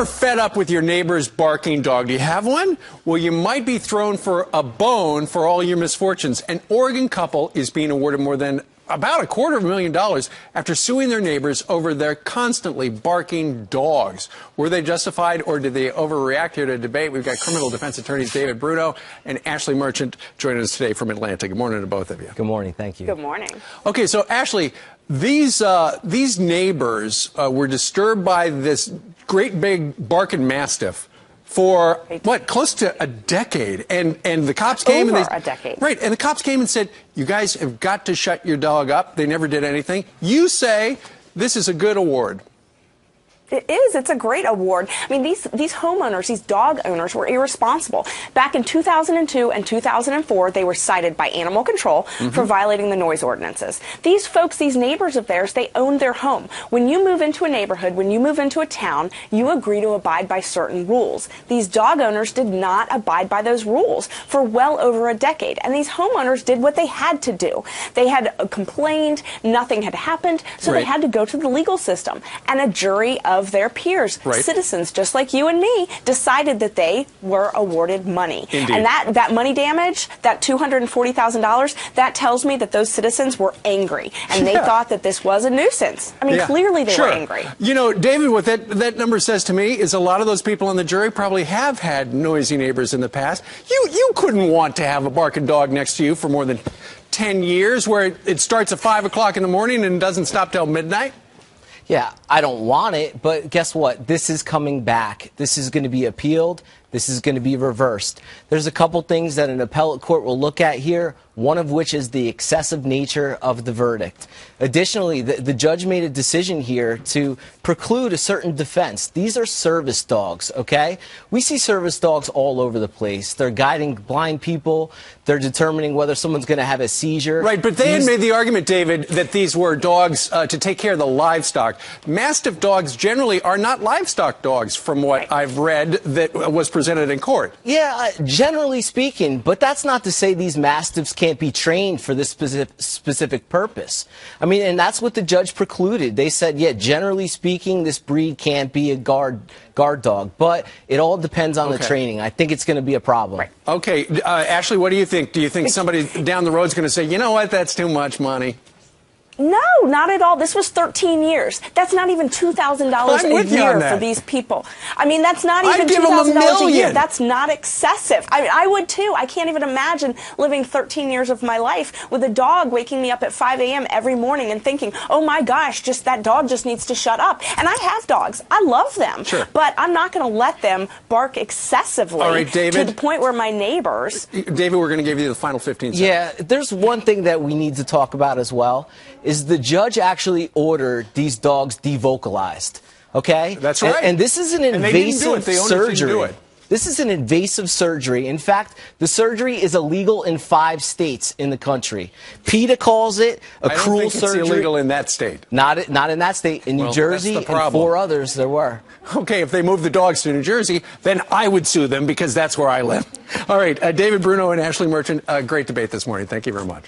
ever fed up with your neighbor's barking dog? Do you have one? Well, you might be thrown for a bone for all your misfortunes. An Oregon couple is being awarded more than about $250,000 after suing their neighbors over their constantly barking dogs. Were they justified or did they overreact? Here to debate, we've got criminal defense attorneys David Bruno and Ashley Merchant joining us today from Atlanta. Good morning to both of you. Good morning. Thank you. Good morning. Okay, so Ashley, these neighbors were disturbed by this great big barking mastiff for what, close to a decade, and the cops came Over and they, a decade. right, and the cops came and said, you guys have got to shut your dog up. They never did anything. You say this is a good award. It is. It's a great award. I mean, these homeowners, these dog owners were irresponsible. Back in 2002 and 2004, they were cited by animal control for violating the noise ordinances. These folks, these neighbors of theirs, they own their home. When you move into a neighborhood, when you move into a town, you agree to abide by certain rules. These dog owners did not abide by those rules for well over a decade. And these homeowners did what they had to do. They had complained, nothing had happened, so they had to go to the legal system. And a jury of their peers, citizens just like you and me, decided that they were awarded money. Indeed. And that money damage, that $240,000, that tells me that those citizens were angry and they thought that this was a nuisance. I mean, clearly they were angry. You know, David, what that number says to me is a lot of those people on the jury probably have had noisy neighbors in the past. You couldn't want to have a barking dog next to you for more than 10 years where it starts at 5 o'clock in the morning and doesn't stop till midnight. Yeah, I don't want it, but guess what? This is coming back. This is going to be appealed. This is going to be reversed. There's a couple things that an appellate court will look at here, one of which is the excessive nature of the verdict. Additionally, the judge made a decision here to preclude a certain defense. These are service dogs, okay? We see service dogs all over the place. They're guiding blind people. They're determining whether someone's going to have a seizure. Right, but they had made the argument, David, that these were dogs to take care of the livestock. Mastiff dogs generally are not livestock dogs, from what I've read that was presented in court. Yeah, generally speaking, but that's not to say these mastiffs can't be trained for this specific purpose. I mean, and that's what the judge precluded. They said, yeah, generally speaking, this breed can't be a guard dog, but it all depends on the training. I think it's going to be a problem. Right. Okay, Ashley, what do you think? Do you think somebody down the road is going to say, you know what, that's too much money? No, not at all. This was 13 years. That's not even $2,000 a year for these people. I mean, that's not even $2,000 a year. That's not excessive. I mean, I would too. I can't even imagine living 13 years of my life with a dog waking me up at 5 a.m. every morning and thinking, oh my gosh, just that dog just needs to shut up. And I have dogs. I love them. Sure. But I'm not going to let them bark excessively all right, David, to the point where my neighbors... David, we're going to give you the final 15 seconds. Yeah, there's one thing that we need to talk about as well, is the judge actually ordered these dogs devocalized, okay? That's right. And this is an invasive surgery. It. This is an invasive surgery. In fact, the surgery is illegal in 5 states in the country. PETA calls it a cruel surgery. It's illegal in that state. Not in that state. In New Jersey and 4 others, there were. Okay, if they move the dogs to New Jersey, then I would sue them because that's where I live. All right, David Bruno and Ashley Merchant, great debate this morning. Thank you very much.